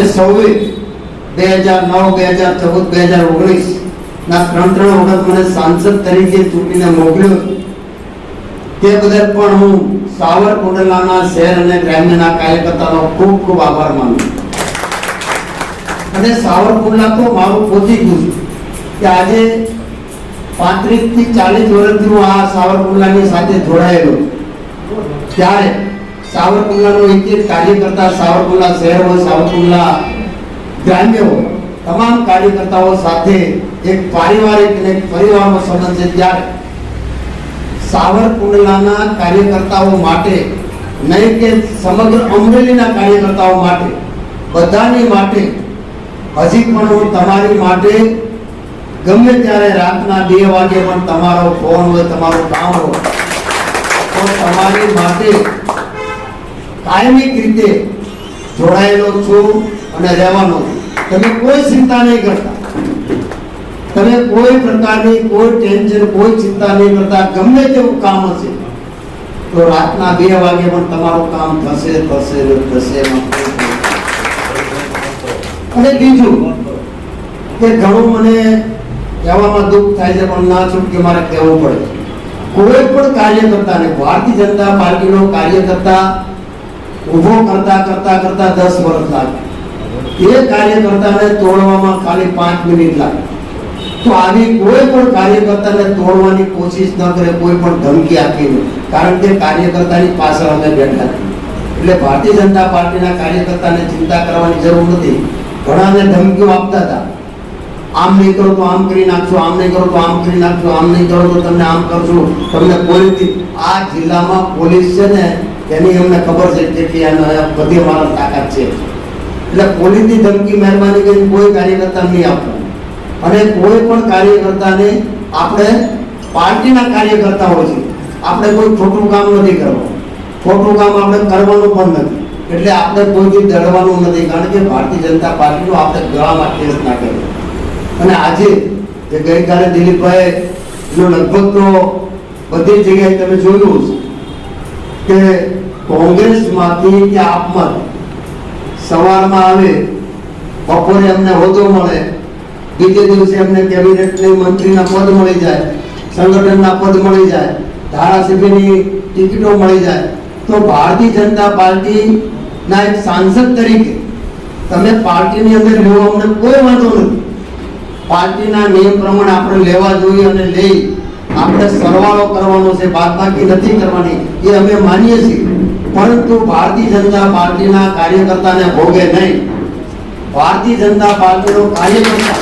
અમે સૌએ 2009, 2014, 2019 ના 3 વખત મને સાંસદ તરીકે ચૂંટીને મોકલ્યો તે બદલ પણ હું સાવરકુંડલાના શહેર અને ગ્રામ્યના કાર્યકર્તાનો ખૂબ ખૂબ આભાર માનું છું. અને સાવરકુંડલા તો મારું પોતી ગયું કે આજે 35 થી 40 વર્ષથી હું આ સાવરકુંડલાની સાથે જોડાયેલો ત્યારે સાવરકુંડલાનો એક કાર્યકર્તા, સાવરકુંડલા શહેર હોય, સાવરકુંડલા ગ્રામ્ય હોય, તમામ કાર્યકર્તાઓ સાથે એક પારિવારિક અને પરિવારનો સંબંધ છે. ત્યારે સાવરકુંડલાના કાર્યકર્તાઓ માટે નહીં કે સમગ્ર અમરેલીના કાર્યકર્તાઓ માટે, બધાની માટે હજી પણ હું તમારી માટે ગમે ત્યારે રાતના 2 વાગે પણ તમારો ફોન હોય, તમારું કામ હોય તો તમારી માટે કાયમિક રીતે જોડાયેલો છું અને રહેવાનો છું. તમે કોઈ ચિંતા નહીં કરતા, તમે કોઈ પ્રકારની કોઈ ટેન્શન, કોઈ ચિંતા નહીં કરતા. ગમે તેવું કામ હશે તો રાતના 2 વાગે પણ તમારું કામ થશે. અને બીજું કે ઘણું મને કહેવામાં દુઃખ થાય છે પણ ના છૂટકે મારે કહેવું પડે. કોઈ પણ કાર્યકર્તાને, ભારતીય જનતા પાર્ટીનો કાર્યકર્તા ઊભો કરતા 10 વર્ષ લાગે, એ કાર્યકર્તાને તોડવામાં ખાલી 5 મિનિટ લાગે. તો આવી કોઈ પણ કાર્યકર્તાને તોડવાની કોશિશ ન કરે, કોઈ પણ ધમકી આપીને, કારણ કે કાર્યકર્તાની પાછળ અમે બેઠા છીએ. એટલે ભારતીય જનતા પાર્ટીના કાર્યકર્તાને ચિંતા કરવાની જરૂર નથી. ઘણાને ધમકીઓ આપતા હતા, આમ નહીં કરો તો આમ કરી નાખશું, આમ નહીં કરો તો આમ કરી નાખશું, આમ નહીં કરો તો તમને આમ કરશું, તમને પોલીસ. આ જિલ્લામાં પોલીસ છે ને એની અમને ખબર છે કેટલી બધી મારા તાકાત છે. એટલે પોલીસની ધમકી મહેરબાની કરીને કોઈ કાર્યકર્તા નહીં આપવાનું. અને કોઈ પણ કાર્યકર્તાને આપણે પાર્ટીના કાર્યકર્તાઓ છે, આપણે કોઈ ખોટું કામ નથી કરવાનું, ખોટું કામ આપણે કરવાનું પણ નથી. એટલે આપણે કોઈથી ડરવાનું નથી, કારણ કે ભારતીય જનતા પાર્ટીનો આપણે ગળામાં ઠેસ ના કર્યો. અને આજે જે ગઈકાલે દિલીપભાઈ લગભગ તો બધી જગ્યાએ તમે જોયું કે કોંગ્રેસમાંથી કે આપમાંથી સવારમાં આવે, બપોરે એમને હોદ્દો મળે, બીજે દિવસે એમને કેબિનેટની મંત્રીના પદ મળી જાય, સંગઠનના પદ મળી જાય, ધારાસભ્યની ટિકિટો મળી જાય. તો ભારતીય જનતા પાર્ટીના એક સાંસદ તરીકે તમે પાર્ટીની અંદર લેવો અમને કોઈ વાંધો નથી. પાર્ટીના નિયમ પ્રમાણે આપણે લેવા જોઈએ અને લઈ આપણે સરવાળો કરવાનો છે, બાદબાકી નથી કરવાની, એ અમે માનીએ છીએ. પરંતુ ભારતીય જનતા પાર્ટીના કાર્યકર્તાને ભોગે નહીં. ભારતીય જનતા પાર્ટીનો કાર્યકર્તા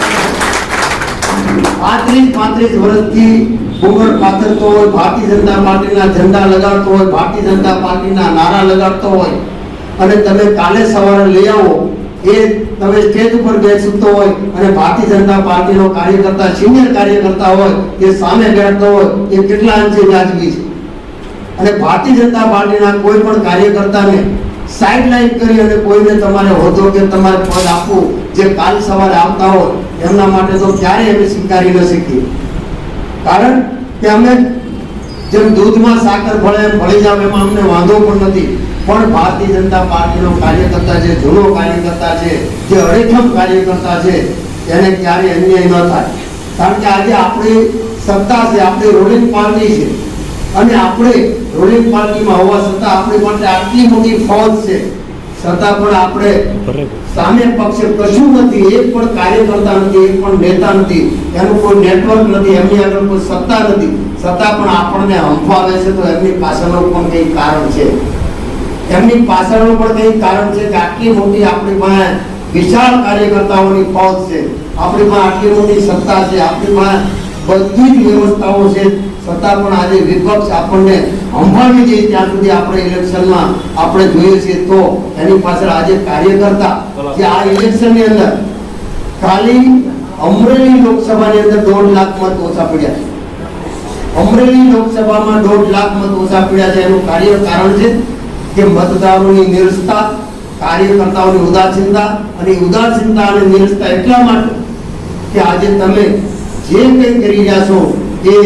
35 વર્ષથી ઘૂંઘટ પાથરતો હોય, ભારતીય જનતા પાર્ટીના ઝંડા લગાડતો હોય, ભારતીય જનતા પાર્ટીના નારા લગાડતો હોય, અને તમે કાલે સવારે લઈ આવો, એ તમે સ્ટેજ ઉપર બેસતો હોય અને ભારતીય જનતા પાર્ટીનો કાર્યકર્તા, સિનિયર કાર્યકર્તા હોય, એ સામે બેઠતો હોય, એ કેટલા અંશે વ્યાજબી છે. અને ભારતીય જનતા પાર્ટીના કોઈ પણ કાર્યકર્તાને સાઇડલાઇન કરી અને કોઈને તમારે હોદ્દો કે તમારે પદ આપવું, જે કાલ સવારે આવતા હોય એમના માટે તો ક્યારેય અમે સ્વીકારી ન શકીએ. કારણ કે અમે જેમ દૂધમાં સાકર ભળે એમ ભળી જાવ, એમાં અમને વાંધો પણ નથી. પણ ભારતીય જનતા પાર્ટીનો કાર્યકર્તા છે, જૂનો કાર્યકર્તા છે, જે અડેખમ કાર્યકર્તા છે, એને ક્યારેય અન્યાય ન થાય. કારણ કે આજે આપણી સત્તા છે, આપણી રૂલિંગ પાર્ટી છે, અને આપણે રૂલિંગ પાર્ટીમાં હોવા છતાં આપણી માટે આટલી મોટી ફોજ છે, છતાં પણ આપણે સામે પક્ષે કશું નથી, એક પણ કાર્યકર્તા નથી, એક પણ નેતા નથી, એનું કોઈ નેટવર્ક નથી, એમની આગળ કોઈ સત્તા નથી, છતાં પણ આપણને હંફાવે છે. તો એમની પાછળનું પણ કંઈક કારણ છે. એમની પાછળનું પણ કંઈક કારણ છે કે આટલી મોટી આપણી પાસે વિશાળ કાર્યકર્તાઓની ફોજ છે, આપણી પાસે આટલી મોટી સત્તા છે, આપણી પાસે બધી જ વ્યવસ્થાઓ છે, છતાં પણ આજે વિપક્ષ આપણને હંફાવી દે ત્યાં સુધી આપણે ઇલેક્શનમાં આપણે જોઈએ છીએ. તો એની પાછળ આજે કાર્યકર્તા જે આ ઇલેક્શનની અંદર ખાલી અમરેલી લોકસભાની અંદર 1.5 લાખ મત ઓછા પડ્યા છે. અમરેલી લોકસભામાં 1.5 લાખ મત ઓછા પડ્યા છે. એનું કારણ છે કે મતદારોની નિરસતા, કાર્યકર્તાઓની ઉદાસીનતા, અને ઉદાસીનતા અને નિરસતા એટલા માટે કે આજે તમે જે કંઈ કરી રહ્યા છો એ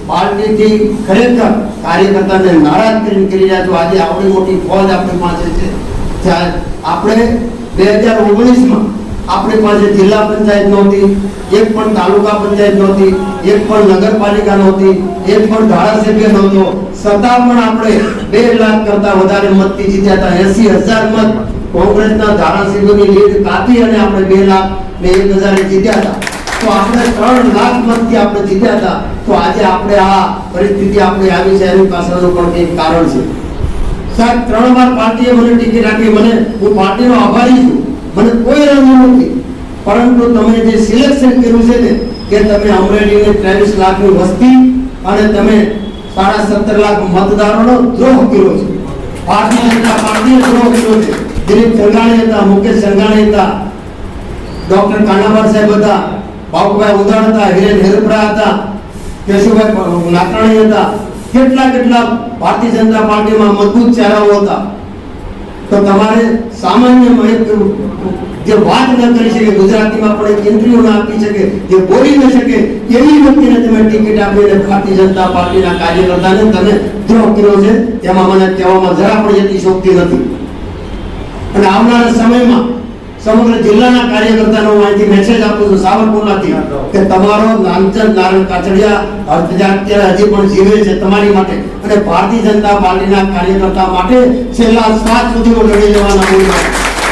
પાર્ટીથી ખરેખર કાર્યકર્તાને નારાજ કરીને કરી રહ્યા છો. આજે આવડી મોટી ફોજ આપણી પાસે છે, આપણે 2019માં આપણી પાસે જિલ્લા પંચાયત નહોતી, એક પણ તાલુકા પંચાયત નહોતી, એક પણ નગરપાલિકા નહોતી, એક પણ ધારાસભ્ય નહોતો, છતાં પણ આપણે 2 લાખ કરતા વધારે મતથી જીત્યા હતા. 80,000 મત કોંગ્રેસના ધારાસભ્યોની લીડ કાપી અને આપણે 2 લાખ ને 1,000 જીત્યા હતા. તો આપણે 3 લાખ મતથી આપણે જીત્યા હતા. તો આજે આપણે આ પરિસ્થિતિ આપણે આવી છે, એની પાછળનું પણ કંઈક કારણ છે. સાહેબ, 3 વાર પાર્ટીએ મને ટિકિટ આપી, હું પાર્ટીનો આભારી છું, મને કોઈ રંગ નથી. પરંતુ તમે જે સિલેક્શન કર્યું છે ને કે તમે અમરેલીને 23 લાખની વસ્તી અને તમે 17.5 લાખ મતદારોનો દ્રોહ કર્યો છે. ભારતીય જનતા પાર્ટીએ દ્રોહ કર્યો છે. દિલીપ સંઘાણી હતા, મુકેશ સંઘાણી હતા, ડોક્ટર કાનાભાઈ સાહેબ હતા, બાબુભાઈ ઉદાણ હતા, હિરેન હેરપરા હતા, કેશુભાઈ લાકડાણી હતા, કેટલા ભારતીય જનતા પાર્ટીમાં મજબૂત ચહેરાઓ હતા. તો તમારે સામાન્ય જે વાત ન કરી શકે, ગુજરાતીમાં પણ એક ઇન્ટરવ્યુ ના આપી શકે, જે બોલી ન શકે, એવી વ્યક્તિને તમે ટિકિટ આપીને ભારતીય જનતા પાર્ટીના કાર્યકર્તાને તમે દ્રોહ કર્યો છે, તેમાં મને કહેવામાં જરા પણ યતિશોક્તિ નથી. અને આવનારા સમયમાં સમગ્ર જિલ્લાના કાર્યકર્તાનો હું અહીંથી મેસેજ આપું છું સાવરકુંડલાથી કે તમારો નામચંદ નારાયણ કાછડિયા અત્યારે હજી પણ જીવે છે તમારી માટે અને ભારતીય જનતા પાર્ટીના કાર્યકર્તા માટે છેલ્લા શ્વાસ સુધી લડી જવાના હોય,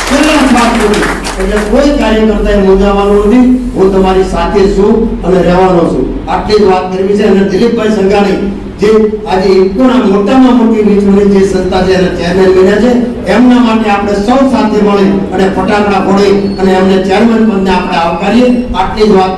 છેલ્લા શ્વાસ સુધી. એટલે કોઈ કાર્યકર્તાએ મૂંઝાવાનું નથી, હું તમારી સાથે છું અને રહેવાનો છું. આટલી જ વાત કરવી છે. અને દિલીપભાઈ સંઘાણી જે આજે ઇફકોના મોટામાં મોટી વીજળી જે સંસ્થા છે એના ચેરમેન બન્યા છે, એમના માટે આપણે સૌ સાથે મળી અને ફટાકડા ફોડી અને એમને ચેરમેન પદને આપણે આવકારીએ. આટલી જ વાત